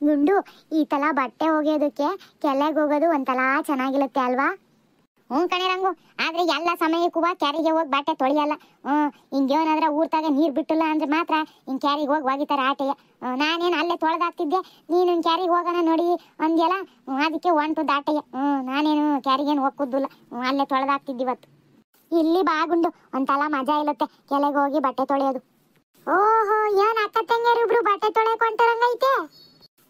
ಗುಂಡು, ಈ ತಲ ಬಟ್ಟೆ ಒಗೆಯೋದಕ್ಕೆ ಕೆಲ್ಲೆಗೆ ಹೋಗೋದು ಒಂಥರ ಚೆನ್ನಾಗಿರುತ್ತೆ ಅಲ್ವಾ? ಹ್ಞೂ ಕಣೆ ರಂಗು, ಆದ್ರೆ ಎಲ್ಲ ಸಮಯಕ್ಕೂ ಕ್ಯಾರಿಗೆ ಹೋಗಿ ಬಟ್ಟೆ ತೊಳೆಯಲ್ಲ. ಹಿಂಗೇನಾದ್ರೆ ಊರ್ತಾಗ ನೀರು ಬಿಟ್ಟಿಲ್ಲ ಅಂದ್ರೆ ಮಾತ್ರ ಹಿಂಗೆ ಕ್ಯಾರಿಗೆ ಹೋಗಿ ಒಗಿತಾರೆ ಆಟೆಯ. ನಾನೇನು ಅಲ್ಲೇ ತೊಳೆದಾಕ್ತಿದ್ದೆ, ನೀನು ಕ್ಯಾರಿಗೆ ಹೋಗೋಣ ನೋಡಿ ಅಂದ್ಯಲ್ಲ, ಅದಕ್ಕೆ ಹೊಂಟು ದಾಟೆಯ. ನಾನೇನು ಕ್ಯಾರಿಗೇನು ಹೋಗ್ತಿದ್ದಿಲ್ಲ, ಅಲ್ಲೇ ತೊಳೆದಾಕ್ತಿದ್ದಿವತ್ತು. ಇಲ್ಲಿ ಬಾ ಗುಂಡು, ಒಂಥರ ಮಜಾ ಇರುತ್ತೆ ಕೆಲೆಗೆ ಹೋಗಿ ಬಟ್ಟೆ ತೊಳೆಯೋದು. ಓಹೋ, ಏನ್ ಅಕ್ಕ ತಂಗಿಯರಿಬ್ರು ಬಟ್ಟೆ ತೊಳೆಯಕ್ಕೆ ಹೊಂಟಾರಂಗೈತೆ?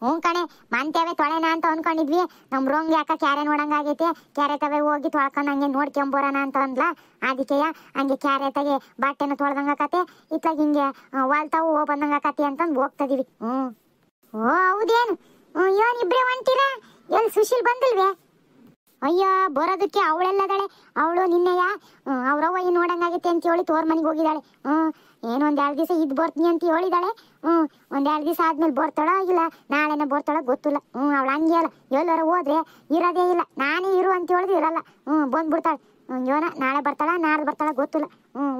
ಹ್ಞೂ ಕಣೆ, ಮಂತೇವೆ ತೊಳೆನ ಅಂತ ಅನ್ಕೊಂಡಿದ್ವಿ. ನಮ್ಮ ರೋಂಗ್ ಯಾಕ ಕ್ಯಾರೆ ನೋಡಂಗಾಗೈತೆ, ಕ್ಯಾರೆ ತವೆ ಹೋಗಿ ತೊಳ್ಕೊಂಡು ಹಂಗೆ ನೋಡ್ಕೊಂಬೋರೋಣ ಅಂತ ಅಂದ್ಲ. ಅದಕ್ಕೆಯ ಹಂಗೆ ಕ್ಯಾರೆ ತಗೆ ಬಟ್ಟೆನ ತೊಳ್ದಂಗಾಕತೆ, ಇತ್ಲಾಗ ಹಿಂಗೆ ವಾಲ್ತಾವು ಬಂದಂಗಾಕತಿ ಅಂತಂದು ಹೋಗ್ತದೀವಿ. ಓ ಹೌದೇನು? ಏನ್ ಇಬ್ರೇ ಹೊಂಟಿರ? ಎಲ್ಲಿ ಸುಶೀಲ್ ಬಂದಿಲ್ವೇ? ಅಯ್ಯ, ಬರೋದಕ್ಕೆ ಅವಳೆಲ್ಲದಾಳೆ. ಅವಳು ನಿನ್ನೆಯ ಅವ್ರವ್ವ ಏನು ನೋಡಂಗಾಗೈತೆ ಅಂತ ಹೇಳಿ ತೋರ್ ಮನೆಗೆ ಹೋಗಿದ್ದಾಳೆ. ಏನೋ ಒಂದೆರಡು ದಿವಸ ಇದ್ದು ಬರ್ತೀನಿ ಅಂತ ಹೇಳಿದಾಳೆ. ಒಂದೆರಡು ದಿವಸ ಆದ್ಮೇಲೆ ಬರ್ತಾಳೋ ಇಲ್ಲ ನಾಳೆನೇ ಬರ್ತಾಳೋ ಗೊತ್ತಿಲ್ಲ. ಅವಳು ಹಂಗೆ ಅಲ್ಲ, ಎಲ್ಲಾರ ಹೋದ್ರೆ ಇರೋದೇ ಇಲ್ಲ. ನಾನೇ ಇರು ಅಂತ ಹೇಳಿದ್ರು ಇರಲ್ಲ. ಬಂದ್ಬಿಡ್ತಾಳೆ. ಯೋನ ನಾಳೆ ಬರ್ತಾಳ ನಾಳೆ ಬರ್ತಾಳ ಗೊತ್ತಿಲ್ಲ.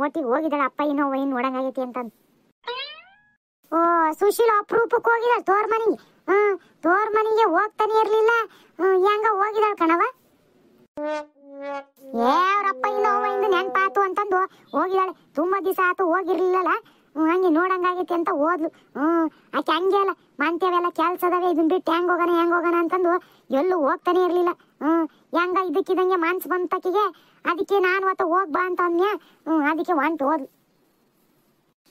ಒಟ್ಟಿಗೆ ಹೋಗಿದ್ದಾಳೆ ಅಪ್ಪ ಇನ್ನೋ ಏನು ನೋಡಂಗಾಗೈತಿ ಅಂತಂದು. ಓ, ಸುಶೀಲ ಅಪರೂಪಕ್ಕೆ ಹೋಗಿದ್ದಾಳೆ ತೋರ್ ಮನೆಗೆ. ತೋರ್ ಮನೆಗೆ ಹೋಗ್ತಾನೆ ಇರ್ಲಿಲ್ಲ, ಹೆಂಗ ಹೋಗಿದ್ದಾಳೆ ಕಣವ. ಅವ್ರಪ್ಪ ಇಂದ ಅವ್ವಿಂದ ನೆನ್ಪಾತು ಅಂತಂದು ಹೋಗಿದ್ದಾಳೆ. ತುಂಬಾ ದಿವಸ ಆತು ಹೋಗಿರ್ಲಿಲ್ಲಲ್ಲ, ಹಂಗೆ ನೋಡಂಗಾಗೈತಿ ಅಂತ ಹೋದ್ಲು. ಆಕೆ ಹಂಗೆ ಅಲ್ಲ, ಮಂತೇವೆಲ್ಲ ಕೆಲ್ಸದವೇ, ಇದನ್ ಬಿಟ್ಟು ಹೆಂಗ್ ಹೋಗೋಣ ಅಂತಂದು ಎಲ್ಲೂ ಹೋಗ್ತಾನೆ ಇರ್ಲಿಲ್ಲ. ಹೆಂಗ ಇದಕ್ಕಿದಂಗೆ ಮನ್ಸು ಬಂತಕಿಗೆ, ಅದಕ್ಕೆ ನಾನು ಅವತ್ತು ಹೋಗ್ಬಾ ಅಂತ ಅಂದ್ಯ. ಅದಕ್ಕೆ ಹೊಂಟು ಹೋದ್ಲು.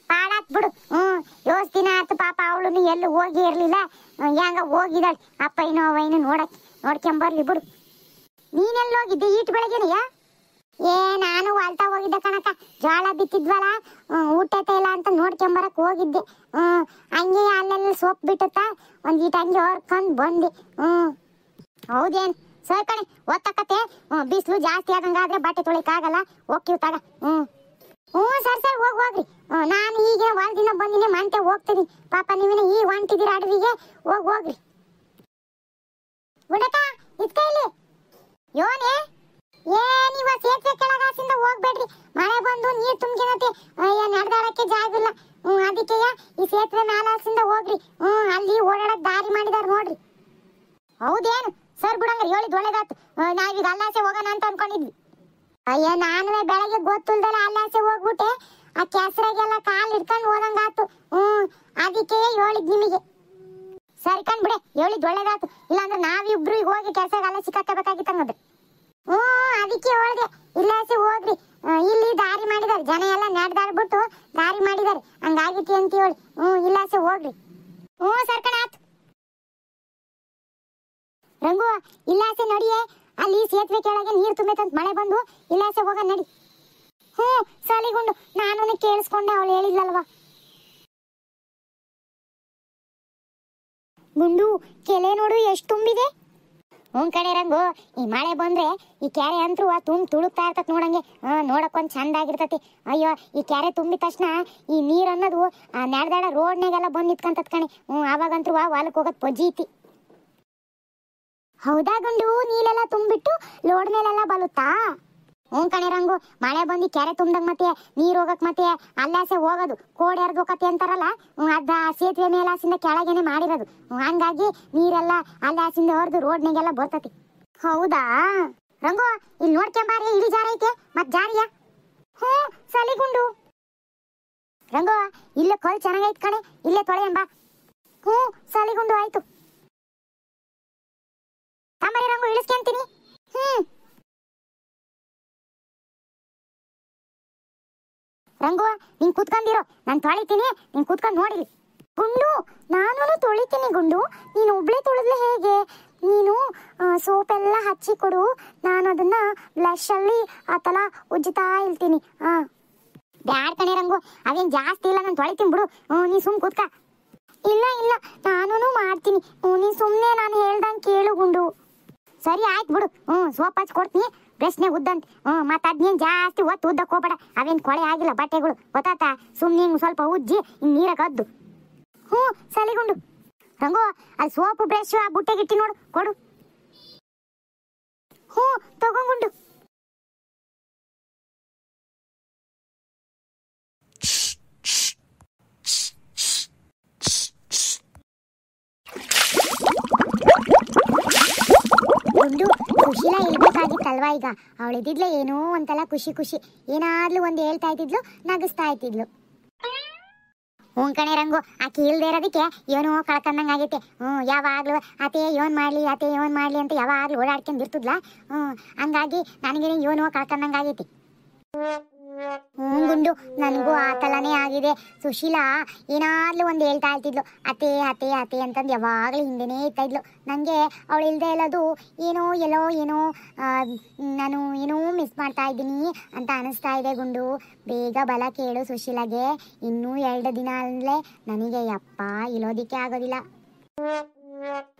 ಪಾಡಾತ್ ಬಿಡು. ದಿನ ಆತು ಪಾಪ, ಅವಳು ಎಲ್ಲೂ ಹೋಗಿ ಇರ್ಲಿಲ್ಲ, ಹೆಂಗ ಹೋಗಿದ್ದಾಳೆ ಅಪ್ಪ ಇನ್ನೋ ಅವೈನು ನೋಡ್ಕೊಂಬರ್ಲಿ ಬಿಡು. ನೀನೆಲ್ಲ ಹೋಗಿದ್ದೆ ಈಟ್ ಬೆಳಗ್ಗೆನೆಯ? ನಾನು ಹೊಲ್ತಾ ಹೋಗಿದ್ದೆ ಕಣಕ್ಕ, ಜೋಳ ಬಿತ್ತಿದ್ವಲ್ಲ, ಊಟ ಇಲ್ಲ ಅಂತ ನೋಡ್ಕೊಂಬರಕ್ ಹೋಗಿದ್ದೆ. ಹಂಗೆ ಅಲ್ಲೆಲ್ಲ ಸೋಪ್ ಬಿಟ್ಟತ್ತ, ಒಂದ್ ಈಟ್ ಹಂಗೆ ಹೊರ್ಕೊಂಡ್ ಬಂದೆ. ಹೌದೇನ್? ಸರಿ ಕಣೆ, ಓದ್ತಕತೆ. ಬಿಸಿಲು ಜಾಸ್ತಿ ಆದಂಗಾದ್ರೆ ಬಟ್ಟೆ ತೊಳಿಕಾಗಲ್ಲ, ಹೋಗ್ತೀವಿ ತಗ. ಸರಿ ಹೋಗ್ರಿ. ನಾನು ಈಗ ಹೊಲ್ದಿಂದ ಬಂದಿನಿ, ಮಂತೆ ಹೋಗ್ತೀನಿ. ಪಾಪ ನೀವೇನ ಈಗ ಹೊಂಟಿದ್ದೀರ ಅಡವಿಗೆ, ಹೋಗ್ರಿ. ಗುಡಕ ಇತ್ಕ ಇಲ್ಲಿ. ಯೋನೇ, ನೀವ ಸೇತುವೆ ಕೆಳಗಾಸಿಂದ ಹೋಗ್ಬೇಡ್ರಿ, ಮಳೆ ಬಂದು ನೀರ್ ತುಂಬಿನತೆ, ನಡೆದಾಡಕ್ಕೆ ಜಾಗಿಲ್ಲ. ಅದಕ್ಕೆ ಈ ಸೇತುವೆ ಮ್ಯಾಲಾಸಿಂದ ಹೋಗ್ರಿ. ಅಲ್ಲಿ ಓಡಾಡಕ್ ದಾರಿ ಮಾಡಿದಾರ ನೋಡ್ರಿ. ಹೌದೇನು? ಸರ್ ಬಿಡಂಗ್ರಿ, ಹೇಳಿದ್ ಒಳ್ಳೇದಾತು. ನಾವೀಗ ಅಲ್ಲಾಸೆ ಹೋಗೋಣ ಅಂತ ಅನ್ಕೊಂಡಿದ್ವಿ. ನಾನು ಬೆಳಗ್ಗೆ ಗೊತ್ತಿಲ್ದಲ್ಲ ಅಲ್ಲಾಸೆ ಹೋಗ್ಬಿಟ್ಟೆ, ಆ ಕೆಸರಾಗೆಲ್ಲ ಕಾಲ್ ಇಟ್ಕೊಂಡು ಹೋದಂಗಾತು. ಅದಕ್ಕೆ ಹೇಳಿದ್ ನಿಮಗೆ. ಸರಿ ಕಣ್ ಬಿಡೆ, ಹೇಳಿದ್ ಒಳ್ಳೇದಾತು. ಇಲ್ಲಾಂದ್ರೆ ನಾವಿಬ್ರು ಈಗ ಹೋಗಿ ಕೆಲ್ಸಗೆಲ್ಲ ಸಿಕ್ಕಾಕಬೇಕಾಗಿತ್ತಂಗದ್ರೆ. ಅದಕ್ಕೆ ಹೇಳ್ದೆ, ಇಲ್ಲಾಸೆ ಹೋಗ್ರಿ. ಇಲ್ಲಿ ದಾರಿ ಮಾಡಿದಾರೆ, ಜನ ಎಲ್ಲ ನಡೆದಾಡ್ಬಿಟ್ಟು ದಾರಿ ಮಾಡಿದಾರೆ, ಹಂಗಾಗಿತಿ ಅಂತ ಹೇಳಿ. ಇಲ್ಲಾಸೆ ಹೋಗ್ರಿ. ಸರ್ಕಣ ಆತು. ರಂಗು, ಇಲ್ಲಾಸೆ ನಡಿಯೇ, ಅಲ್ಲಿ ಸೇತುವೆ ಕೆಳಗೆ ನೀರು ತುಂಬೈತಂತ ಮಳೆ ಬಂದು, ಇಲ್ಲಾಸೆ ಹೋಗ ನಡಿ. ಸಲಿಗುಂಡು, ನಾನು ಕೇಳಿಸ್ಕೊಂಡೆ, ಅವಳು ಹೇಳಿದ್ಲಲ್ವಾ. ಗುಂಡು, ಕೆಲೆ ನೋಡು ಎಷ್ಟು ತುಂಬಿದೆ. ಕಡೆ ರಂಗು, ಈ ಮಳೆ ಬಂದ್ರೆ ಈ ಕೆರೆ ಅಂತೂ ತುಳುಕ್ತಾ ಇರ್ತತ್ ನೋಡಂಗೆ. ನೋಡಕ್ ಒಂದ್ ಚಂದ ಆಗಿರ್ತತಿ. ಅಯ್ಯೋ, ಈ ಕೆರೆ ತುಂಬಿದ ತಕ್ಷಣ ಈ ನೀರ್ ಅನ್ನೋದು ನಡೆದಾಡ ರೋಡ್ನಾಗೆಲ್ಲ ಬಂದ್ ನಿಂತ್ಕಂತತ್ ಕಣೆ. ಅವಾಗಂತೂ ಹೊಲಕ್ ಹೋಗತ್ ಪೊಜೀತಿ. ಹೌದಾ ಗುಂಡು, ನೀಲೆಲ್ಲ ತುಂಬಿಟ್ಟು ಲೋಡ್ ಮೇಲೆಲ್ಲ ಬಲುತ್ತಾ? ಕಣೆ ರಂಗು, ಮಳೆ ಬಂದು ಕೆರೆ ತುಂಬ್ದಂಗ್ ಮತ್ತೆ ನೀರ್ ಹೋಗಕ್ ಮತ್ತೆ ಅಲ್ಲಾಸೆ ಹೋಗೋದು, ಕೋಡೆ ಹರ್ದೋಕತಿ ಅಂತಾರಲ್ಲ, ಅದ ಸೇತುವೆ ಮೇಲಾಸಿಂದ ಕೆಳಗೇನೆ ಮಾಡಿರೋದು. ಹಂಗಾಗಿ ನೀರೆಲ್ಲ ಅಲ್ಲಾಸಿಂದ ಹರಿದು ರೋಡ್ನಾಗೆಲ್ಲ ಬರ್ತತಿ. ಹೌದಾ ರಂಗು, ಇಲ್ಲಿ ನೋಡ್ಕೊಂಬಾರಿ, ಇಳಿ ಜಾರ ಐತೆ ಮತ್ ಜಾರಿಯ. ಸಲಿಗುಂಡು. ರಂಗು, ಇಲ್ಲೇ ಕೊಲ್ ಚೆನ್ನಾಗೈತ್ ಕಣೆ, ಇಲ್ಲೇ ತೊಳೆಯಂಬಾ. ಸಲಿಗುಂಡು, ಆಯ್ತು. ತಾಂಬರಿ ರಂಗು, ಇಳಿಸ್ಕೊಂತೀನಿ. ರಂಗು, ನೀನ್ ಕೂತ್ಕೊಂಡಿರೋ, ನಾನು ತೊಳಿತೀನಿ, ನೀನ್ ಕೂತ್ಕೊಂಡು ನೋಡಿಲಿ. ಗುಂಡು, ನಾನು ತೊಳಿತೀನಿ ಗುಂಡು, ನೀನು ಒಬ್ಳೆ ತೊಳೆದ್ಲೆ ಹೇಗೆ? ನೀನು ಸೋಪ್ ಎಲ್ಲ ಹಚ್ಚಿ ಕೊಡು, ನಾನು ಅದನ್ನ ಬ್ಲಷ್ ಅಲ್ಲಿ ಆತಲ ಉಜ್ಜುತ್ತಾ ಇರ್ತೀನಿ. ಬ್ಯಾಡ್ ಕಣೆ ರಂಗು, ಅವೇನ್ ಜಾಸ್ತಿ ಇಲ್ಲ, ನಾನು ತೊಳಿತೀನಿ ಬಿಡು. ನೀ ಸುಮ್ ಕೂತ್ಕ. ಇಲ್ಲ ನಾನು ಮಾಡ್ತೀನಿ, ನೀನ್ ಸುಮ್ನೆ ನಾನು ಹೇಳ್ದಂಗೆ ಕೇಳು ಗುಂಡು. ಸರಿ ಆಯ್ತು ಬಿಡು. ಸೋಪ್ ಹಚ್ಚಿ ಕೊಡ್ತೀನಿ, ಬ್ರಷ್ನೆ ಉದ್ದಂತ. ಮತ್ತ ಅದ್ನೇನ್ ಜಾಸ್ತಿ ಉದ್ದಕ್ಕೆ ಹೋಗ್ಬೇಡ, ಅವೇನ್ ಕೊಳೆ ಆಗಿಲ್ಲ ಬಟ್ಟೆಗಳು, ಗೊತ್ತಾತ? ಸುಮ್ನೆ ಹಿಂಗ್ ಸ್ವಲ್ಪ ಉಜ್ಜಿ ಹಿಂಗ್ ನೀರಾಗ ಅದ್ದು. ಸಲಿಗುಂಡು. ರಂಗು, ಅಲ್ಲಿ ಸೋಪು ಬ್ರಷ್ ಆ ಬುಟ್ಟೆಗಿಟ್ಟಿ ನೋಡು, ಕೊಡು. ತಗೊಂಗುಂಡು. ಸುಶೀಲಾ ಇಲ್ಬೇಕಾಗಿತ್ತಲ್ವಾ ಈಗ. ಅವಳಿದ್ದಿದ್ಲೆ ಏನೋ ಒಂಥರ ಖುಷಿ ಖುಷಿ, ಏನಾದ್ರೂ ಒಂದು ಹೇಳ್ತಾ ಇದ್ದಿದ್ಲು, ನಗಿಸ್ತಾ ಇದ್ದಿದ್ಲು. ಕಣೆ ರಂಗು, ಆಕೆ ಇಲ್ದೇ ಇರೋದಕ್ಕೆ ಏನೋ ಕಳ್ಕೊಂಡಂಗೆ ಆಗೈತೆ. ಯಾವಾಗ್ಲೂ ಅತೆ ಏನ್ ಮಾಡ್ಲಿ ಅಂತ ಯಾವಾಗ್ಲೂ ಓಡಾಡ್ಕೊಂಡಿರ್ತದ್ಲ. ಹಂಗಾಗಿ ನನಗೆ ಏನೋ ಕಳ್ಕೊಂಡಂಗೆ ಆಗೈತಿ. ಗುಂಡು, ನನಗೂ ಆ ತಲಾನೇ ಆಗಿದೆ. ಸುಶೀಲಾ ಏನಾದ್ರೂ ಒಂದು ಹೇಳ್ತಾ ಇರ್ತಿದ್ಲು, ಅತೆ ಅತೆ ಅತೆ ಅಂತಂದು ಯಾವಾಗಲೂ ಹಿಂದೆನೇ ಇರ್ತಾ ಇದ್ಲು. ನನಗೆ ಅವಳು ಇಲ್ಲದೆ ಇರೋದು ಏನೋ ನಾನು ಏನೋ ಮಿಸ್ ಮಾಡ್ತಾ ಇದ್ದೀನಿ ಅಂತ ಅನಿಸ್ತಾ ಇದೆ ಗುಂಡು. ಬೇಗ ಬಲ ಕೇಳು ಸುಶೀಲಾಗೆ, ಇನ್ನೂ 2 ದಿನ ಅಲ್ಲೇ ನನಗೆ ಯಪ್ಪ ಇಲ್ಲೋದಿಕ್ಕೆ ಆಗೋದಿಲ್ಲ.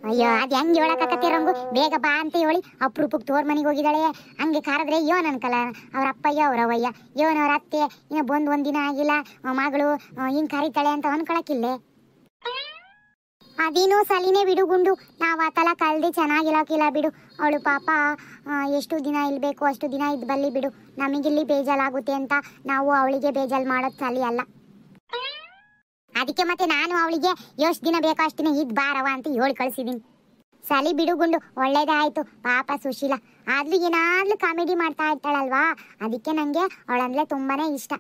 ಅಯ್ಯೋ, ಅದ್ ಹೆಂಗ್ ಹೇಳಕತ್ತಿ ರಂಗು, ಬೇಗ ಬಾ ಅಂತ ಹೇಳಿ ಅಪ್ರೂಪಕ್ಕೆ ತೋರ್ ಮನೆಗೆ ಹೋಗಿದ್ದಾಳೆ. ಹಂಗೆ ಕಾರದ್ರೆ ಯೋನ್ ಅನ್ಕಲ್ಲ, ಅವ್ರ ಅಪ್ಪಯ್ಯ ಅವ್ರವಯ್ಯ ಯೋನ್ ಅವ್ರ ಅತ್ತೆ ಇನ್ನ ಬಂದ್ 1 ದಿನ ಆಗಿಲ್ಲ, ಮಗಳು ಹಿಂಗ್ ಕರಿತಾಳೆ ಅಂತ ಅನ್ಕೊಳಕಿಲ್ಲೆ. ಅದೇನೋ ಸಲಿನೇ ಬಿಡು ಗುಂಡು, ನಾವ್ ಆತಲ ಕಲ್ದಿ ಚೆನ್ನಾಗಿರೋಕಿಲ್ಲ ಬಿಡು. ಅವಳು ಪಾಪ ಎಷ್ಟು ದಿನ ಇಲ್ಬೇಕು ಅಷ್ಟು ದಿನ ಇದ್ ಬಲ್ಲಿ ಬಿಡು. ನಮಗಿಲ್ಲಿ ಬೇಜಾಲಾಗುತ್ತೆ ಅಂತ ನಾವು ಅವಳಿಗೆ ಬೇಜಾಲ್ ಮಾಡೋದ್ ಸಲಿ ಅಲ್ಲ. ಅದಕ್ಕೆ ಮತ್ತೆ ನಾನು ಅವಳಿಗೆ ಎಷ್ಟು ದಿನ ಬೇಕೋ ಅಷ್ಟು ದಿನ ಇದ್ ಬಾರವ ಅಂತ ಹೇಳಿ ಕಳ್ಸಿದೀನಿ. ಸಲಿ ಬಿಡು ಗುಂಡು, ಒಳ್ಳೇದಾಯ್ತು ಪಾಪ ಸುಶೀಲಾ. ಆದ್ರೂ ಏನಾದ್ರೂ ಕಾಮಿಡಿ ಮಾಡ್ತಾ ಇರ್ತಾಳಲ್ವಾ, ಅದಕ್ಕೆ ನಂಗೆ ಅವಳಂದ್ರೆ ತುಂಬಾನೇ ಇಷ್ಟ.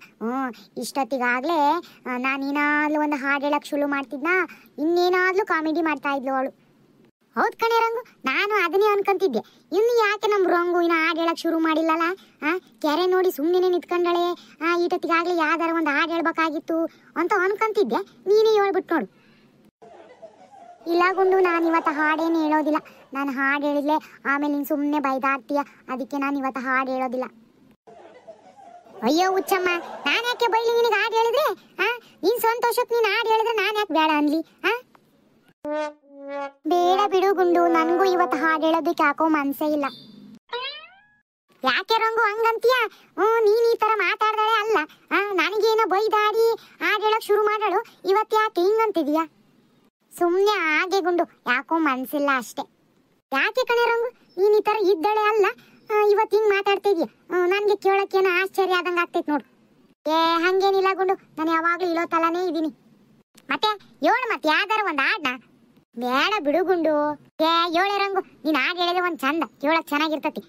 ಇಷ್ಟೊತ್ತಿಗಾಗ್ಲೇ ನಾನೇನಾದ್ರೂ ಒಂದು ಹಾಡು ಹೇಳಕ್ ಶುರು ಮಾಡ್ತಿದ್ನಾ, ಇನ್ನೇನಾದ್ರೂ ಕಾಮಿಡಿ ಮಾಡ್ತಾ ಇದ್ಲು ಅವಳು. ಹೌದ್ ಕಣೆ ರಂಗು, ನಾನು ಅದನ್ನೇ ಅನ್ಕೊಂತಿದ್ದೆ, ಇನ್ನು ಯಾಕೆ ನಮ್ ರಂಗು ಇನ್ನ ಹಾಡು ಹೇಳಕ್ ಶುರು ಮಾಡಿಲ್ಲಲ್ಲ. ಕೆರೆ ನೋಡಿ ಸುಮ್ಮನೆ ನಿಂತ್ಕೊಂಡಳೆ, ಈಟೊತ್ತಿಗಾಗ್ಲೇ ಯಾವ್ದಾರ ಒಂದು ಹಾಡು ಹೇಳ್ಬೇಕಾಗಿತ್ತು ಅಂತ ಅನ್ಕೊಂತಿದ್ದೆ. ನೀನೇ ಹೇಳ್ಬಿಟ್ಟು ನೋಡು. ಇಲ್ಲ ಗುಂಡು, ನಾನು ಇವತ್ತು ಹಾಡೇನು ಹೇಳೋದಿಲ್ಲ. ನಾನು ಹಾಡು ಹೇಳಿದ್ಲೆ ಆಮೇಲೆ ನೀನು ಸುಮ್ಮನೆ ಬೈದಾಡ್ತೀಯ, ಅದಕ್ಕೆ ನಾನು ಇವತ್ತು ಹಾಡು ಹೇಳೋದಿಲ್ಲ. ಅಯ್ಯೋ ಹುಚ್ಚಮ್ಮ, ನಾನು ಯಾಕೆ ಬೈಲಿ ನಿನಗೆ ಹಾಡು ಹೇಳಿದ್ರೆ? ನೀನ್ ಸಂತೋಷಕ್ಕೆ ನೀನು ಹಾಡು ಹೇಳಿದ್ರೆ ನಾನು ಯಾಕೆ ಬೇಡ ಅನ್ಲಿ? ಬೇಡ ಬಿಡು ಗುಂಡು, ನನಗೂ ಇವತ್ತು ಹಾಡು ಹೇಳೋದಕ್ಕೆ ಯಾಕೋ ಮನ್ಸೇ ಇಲ್ಲ. ಯಾಕೆ ರಂಗು ಹಂಗಂತೀಯ? ನೀನ್ ಈ ತರ ಮಾತಾಡ್ದಾಳೆ ಅಲ್ಲ, ನನಗೇನೋ ಬೈದಾಡಿ ಹಾಡು ಹೇಳಕ್ ಶುರು ಮಾಡಾಳು, ಇವತ್ತು ಯಾಕೆ ಹಿಂಗಂತಿದೀಯ? ಸುಮ್ಮನೆ ಹಾಗೆ ಗುಂಡು, ಯಾಕೋ ಮನ್ಸಿಲ್ಲ ಅಷ್ಟೇ. ಯಾಕೆ ಕಣೆ ರಂಗು, ನೀನ್ ಈ ತರ ಇದ್ದಾಳೆ ಅಲ್ಲ, ಇವತ್ತು ಹಿಂಗ್ ಮಾತಾಡ್ತಾ ಇದೀಯ, ನನ್ಗೆ ಕೇಳಕ್ಕೇನೋ ಆಶ್ಚರ್ಯ ಆದಂಗ ಆಗ್ತೈತಿ ನೋಡು. ಹಂಗೇನಿಲ್ಲ ಗುಂಡು, ನಾನು ಯಾವಾಗ್ಲೂ ಇಳೋ ತಲಾನೇ ಇದೀನಿ. ಮತ್ತೆ ಹೇಳು, ಮತ್ತೆ ಯಾವ್ದಾರ ಒಂದ್ ಹಾಡ್ನ? ಬೇಡ ಬಿಡು ಗುಂಡು. ಹೇಳೆ ರಂಗು, ನೀನ್ ಹಾಡು ಹೇಳಿದ್ರೆ ಒಂದ್ ಚಂದ ಕೇಳಕ್ ಚೆನ್ನಾಗಿರ್ತತಿ.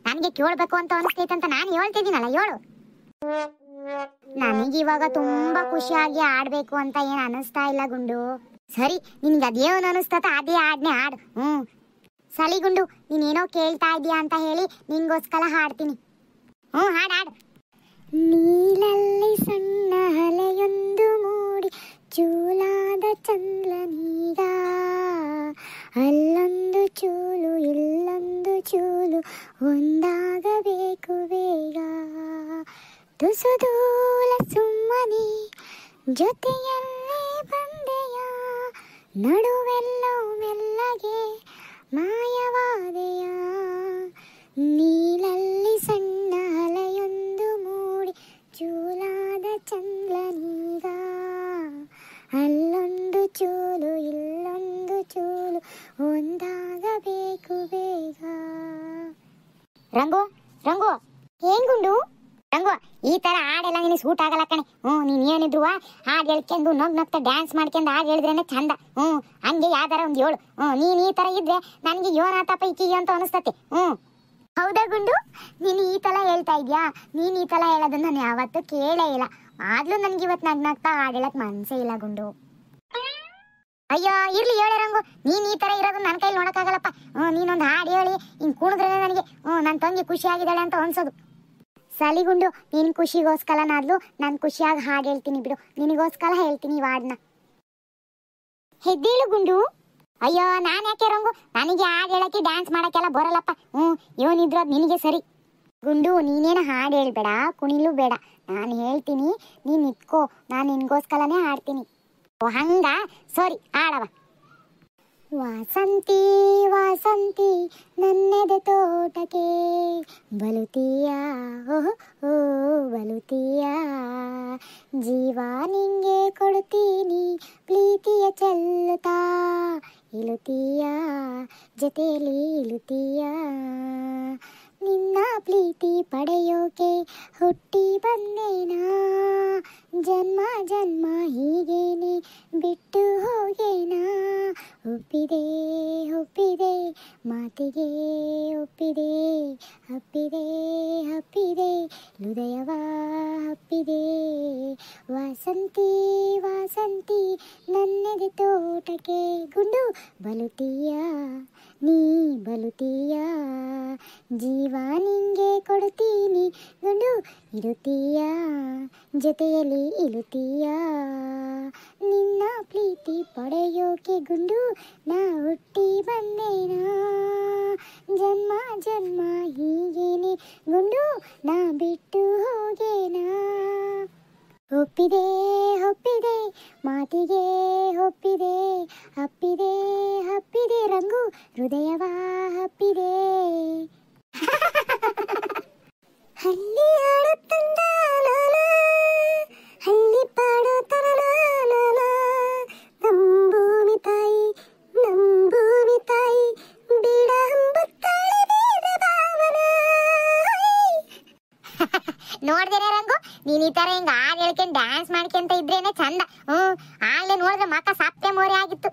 ನನ್ಗೆ ಕೇಳ್ಬೇಕು ಅಂತ ಅನಿಸ್ತೈತಂತ ನಾನು ಹೇಳ್ತಿದ್ದೀನಲ್ಲ, ಹೇಳು. ನನಗಿವಾಗ ತುಂಬಾ ಖುಷಿಯಾಗಿ ಆಡ್ಬೇಕು ಅಂತ ಏನ್ ಅನಿಸ್ತಾ ಇಲ್ಲ ಗುಂಡು. ಸರಿ, ನಿನ್ಗೆ ಅದೇನು ಅನಿಸ್ತತ ಅದೇ ಹಾಡ್ನೆ ಹಾಡು. ಸಲಿ ಗುಂಡು, ನೀನೇನೋ ಕೇಳ್ತಾ ಇದೀಯ ಅಂತ ಹೇಳಿ ನಿಂಗೋಸ್ಕರ ಹಾಡ್ತೀನಿ. ಹಾಡು ಹಾಡು. ನೀಲಲ್ಲಿ ಸಣ್ಣ ಅಲೆಯೊಂದು ಮೂಡಿ ಚೂಲಾದ ಚಂದ್ರನೀಗ, ಅಲ್ಲೊಂದು ಚೂಲು ಇಲ್ಲೊಂದು ಚೂಲು ಒಂದಾಗಬೇಕು ಬೇಗ, ತುಸು ದೂರ ಸುಮ್ಮನೆ ಜೊತೆಯಲ್ಲೇ ಬಂದೆಯ, ನಡುವೆಲ್ಲೋ ಮೆಲ್ಲಗೆ ಮಾಯವಾದೆಯ, ನೀಲಲ್ಲಿ ಸಣ್ಣ ಅಲೆಯೊಂದು ಮೂಡಿ ಚೂಲಾದ ಚಂದ್ರನೀಗ, ಅಲ್ಲೊಂದು ಚೂಲು ಇಲ್ಲೊಂದು ಚೂಲು ಒಂದಾಗಬೇಕು ಬೇಗ. ರಂಗು ರಂಗು, ಏನ್ ಗುಂಡು? ರಂಗು, ಈ ತರ ಹಾಡೆಲ್ಲ ನಿನಗೆ ಸೂಟ್ ಆಗಲ್ಲ ಕಣೆ. ನೀನ್ ಏನಿದ್ರು ಹಾಡು ಹೇಳ್ಕೊಂಡು ನಗ್ತಾ ಡ್ಯಾನ್ಸ್ ಮಾಡ್ಕೊಂಡು ಹಾಡು ಹೇಳಿದ್ರೇನೆ ಚಂದ. ಹಂಗೆ ಯಾವ್ದಾರ ಒಂದು ಹೇಳು. ನೀನ್ ಈ ತರ ಇದ್ರೆ ನನಗೆ ಯೋನಾತಪ್ಪ ಈಕಿಗೆ ಅಂತ ಅನಿಸ್ತತಿ. ಹೌದಾ ಗುಂಡು, ನೀನು ಈ ತರ ಹೇಳ್ತಾ ಇದ್ಯಾ? ನೀನ್ ಈ ತರ ಹೇಳೋದನ್ನ ನಾನು ಯಾವತ್ತೂ ಕೇಳೇ ಇಲ್ಲ. ಆದ್ರೂ ನನ್ಗೆ ಇವತ್ತು ನಗ್ನಾಗ್ತಾ ಹಾಡು ಹೇಳಕ್ ಮನ್ಸೇ ಇಲ್ಲ ಗುಂಡು. ಅಯ್ಯೋ ಇರ್ಲಿ, ಹೇಳೆ ರಂಗು, ನೀನ್ ಈ ತರ ಇರೋದು ನನ್ನ ಕೈಲಿ ನೋಡಕ್ಕಾಗಲ್ಲಪ್ಪ. ನೀನೊಂದು ಹಾಡು ಹೇಳಿ ಹಿಂಗ್ ಕುಣಿದ್ರೆ ನನಗೆ ನನ್ನ ತಂಗಿ ಖುಷಿಯಾಗಿದ್ದಾಳೆ ಅಂತ ಅನ್ಸೋದು. ಸಲಿಗುಂಡು, ನೀನ್ ಖುಷಿಗೋಸ್ಕರನಾದ್ಲು ನಾನು ಖುಷಿಯಾಗಿ ಹಾಡು ಹೇಳ್ತೀನಿ ಬಿಡು. ನಿನಗೋಸ್ಕರ ಹೇಳ್ತೀನಿ ಈ ಹಾಡನ್ನ. ಹೆದ್ದೇಳು ಗುಂಡು. ಅಯ್ಯೋ, ನಾನು ಯಾಕೆ ರಂಗು, ನನಗೆ ಹಾಡು ಹೇಳಕ್ಕೆ ಡ್ಯಾನ್ಸ್ ಮಾಡಕ್ಕೆಲ್ಲ ಬರಲ್ಲಪ್ಪ. ಇವನಿದ್ರು ಅದು ನಿನಗೆ ಸರಿ. ಗುಂಡು, ನೀನೇನು ಹಾಡು ಹೇಳ್ಬೇಡ, ಕುಣಿಲು ಬೇಡ, ನಾನು ಹೇಳ್ತೀನಿ, ನೀನ್ ನಿತ್ಕೋ, ನಾನು ನಿನ್ಗೋಸ್ಕರನೇ ಹಾಡ್ತೀನಿ. ಹಂಗ ಸರಿ, ಹಾಡವ. ವಾಸಂತಿ ವಾಸಂತಿ ನನ್ನೆದೆ ತೋಟಕ್ಕೆ ಬಲುತೀಯ, ಓ ಬಲುತೀಯ, ಜೀವ ನಿಂಗೆ ಕೊಡುತ್ತೀನಿ ಪ್ರೀತಿಯ ಚೆಲ್ಲುತ್ತಾ, ಇಳುತ್ತೀಯ ಜೊತೆಯಲ್ಲಿ ಇಳುತ್ತೀಯ, ನಿನ್ನ ಪ್ರೀತಿ ಪಡೆಯೋಕೆ ಹುಟ್ಟಿ ಬಂದೇನಾ, ಜನ್ಮ ಜನ್ಮ ಹೀಗೇನೆ ಬಿಟ್ಟು ಹೋಗೇನಾ. ಒಪ್ಪಿದೆ ಒಪ್ಪಿದೆ ಮಾತಿಗೆ ಒಪ್ಪಿದೆ, ಹಪ್ಪಿದೆ ಹಪ್ಪಿದೆ ಹೃದಯವ ಹಪ್ಪಿದೆ. ವಾಸಂತಿ ವಾಸಂತಿ ನನ್ನೆದೆ ತೋಟಕ್ಕೆ ಗುಂಡು ಬಲುತೀಯ ನೀ ಬಲುತೀಯ, ಜೀವ ನಿಂಗೆ ಕೊಡ್ತೀನಿ ಗುಂಡು ಇರುತ್ತೀಯ, ಜೊತೆಯಲ್ಲಿ ಇರುತ್ತೀಯ. ನಿನ್ನ ಪ್ರೀತಿ ಪಡೆಯೋಕೆ ಗುಂಡು ನಾ ಹುಟ್ಟಿ ಬಂದೇನಾ, ಜನ್ಮ ಜನ್ಮ ಹೀಗೇನೆ ಗುಂಡು ನಾ ಬಿಟ್ಟು ಹೋಗೇನಾ. ಒಪ್ಪಿದೆ ಒಪ್ಪಿದೆ ಮಾತಿಗೆ ಒಪ್ಪಿದೆ, ಹಪ್ಪಿದೆ ಹಪ್ಪಿದೆ ರಂಗು ಹೃದಯವ ಹಪ್ಪಿದೆ. ಹಳ್ಳಿ ಆಡುತ್ತಂದ ಹಳ್ಳಿ ಪಾಡೋ ತರಲ, ನಂಬೂವಿ ತಾಯಿ ನಂಬೂವಿ ತಾಯಿ ಬೀಡ ಹಂಬುತ್ತಾಳೆ ಬೇದ ಭಾವನ. ನೋಡ್ದೇನೆ ರಂಗು, ನೀನ್ ಈ ತರ ಹಿಂಗ ಹಾಡ್ ಹೇಳ್ಕೊಂಡ್ ಡ್ಯಾನ್ಸ್ ಮಾಡ್ಕೊಂತ ಇದ್ರೇನೆ ಚಂದ. ಆಗ್ಲೇ ನೋಡಿದ್ರೆ ಮಕ್ಕ ಸಪ್ಪೆ ಮೋರೆ ಆಗಿತ್ತು.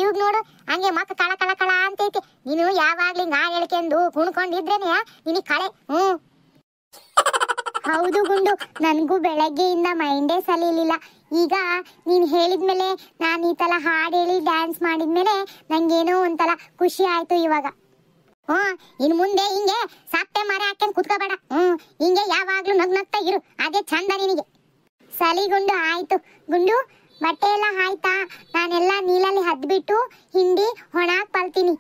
ಈಗ ನೋಡು ಹಂಗೆ ಮಕ್ಕ ಕಳ ಕಳ ಕಳ ಅಂತೈತಿ. ನೀನು ಯಾವಾಗ್ಲೂ ಹಿಂಗ ಹಾಡ್ ಹೇಳ್ಕೊಂಡು ಕುಣ್ಕೊಂಡಿದ್ರೇನೆ ನಿನಗ್ ಕಳೆ. ಹೌದು ಗುಂಡು, ನನ್ಗೂ ಬೆಳಗ್ಗೆಯಿಂದ ಮೈಂಡೇ ಸಲಿಲಿಲ್ಲ. ಈಗ ನೀನ್ ಹೇಳಿದ್ಮೇಲೆ ನಾನು ಈ ತರ ಹಾಡ್ ಹೇಳಿ ಡ್ಯಾನ್ಸ್ ಮಾಡಿದ್ಮೇಲೆ ನಂಗೇನೋ ಒಂಥರ ಖುಷಿ ಆಯ್ತು ಇವಾಗ. ಇನ್ ಮುಂದೆ ಹಿಂಗೆ ಸಪ್ಪೆ ಮರ ಹಾಕೊಂಡ್ ಕುತ್ಕೋಬೇಡ. ಹಿಂಗೆ ಯಾವಾಗ್ಲೂ ನಗ್ನಗ್ತಾ ಇರು, ಅದೇ ಚಂದ ನಿನಗೆ. ಸಲಿ ಗುಂಡು ಆಯ್ತು. ಗುಂಡು ಬಟ್ಟೆ ಎಲ್ಲ ಆಯ್ತಾ? ನಾನೆಲ್ಲ ನೀರಲ್ಲಿ ಹದ್ಬಿಟ್ಟು ಹಿಂಡಿ ಹೊಣಾಕ್ ಪಲ್ತೀನಿ.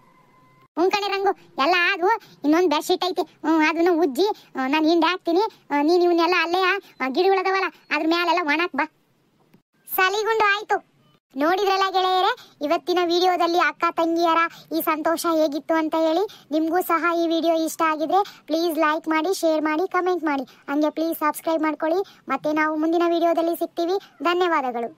ಕಣೆ ರಂಗು, ಎಲ್ಲ ಆದ್ವು. ಇನ್ನೊಂದು ಬೆಡ್ಶೀಟ್ ಐತಿ, ಅದನ್ನ ಉಜ್ಜಿ ನಾನು ಹಿಂಡಿ ಹಾಕ್ತೀನಿ. ನೀನ್ ಇವನ್ನೆಲ್ಲ ಅಲ್ಲೇ ಗಿಡಗಳದವಲ್ಲ ಅದ್ರ ಮ್ಯಾಲೆಲ್ಲ ಒಣಾಕ್ ಬಾ. ಸಲಿಗುಂಡು ಆಯ್ತು. ನೋಡಿದ್ರಲ್ಲ ಗೆಳೆಯರೆ, ಇವತ್ತಿನ ವಿಡಿಯೋದಲ್ಲಿ ಅಕ್ಕ ತಂಗಿಯರ ಈ ಸಂತೋಷ ಹೇಗಿತ್ತು ಅಂತ ಹೇಳಿ. ನಿಮಗೂ ಸಹ ಈ ವಿಡಿಯೋ ಇಷ್ಟ ಆಗಿದ್ರೆ ಪ್ಲೀಸ್ ಲೈಕ್ ಮಾಡಿ, ಶೇರ್ ಮಾಡಿ, ಕಮೆಂಟ್ ಮಾಡಿ. ಹಂಗೆ ಪ್ಲೀಸ್ ಸಬ್ಸ್ಕ್ರೈಬ್ ಮಾಡ್ಕೊಳ್ಳಿ. ಮತ್ತೆ ನಾವು ಮುಂದಿನ ವಿಡಿಯೋದಲ್ಲಿ ಸಿಗ್ತೀವಿ. ಧನ್ಯವಾದಗಳು.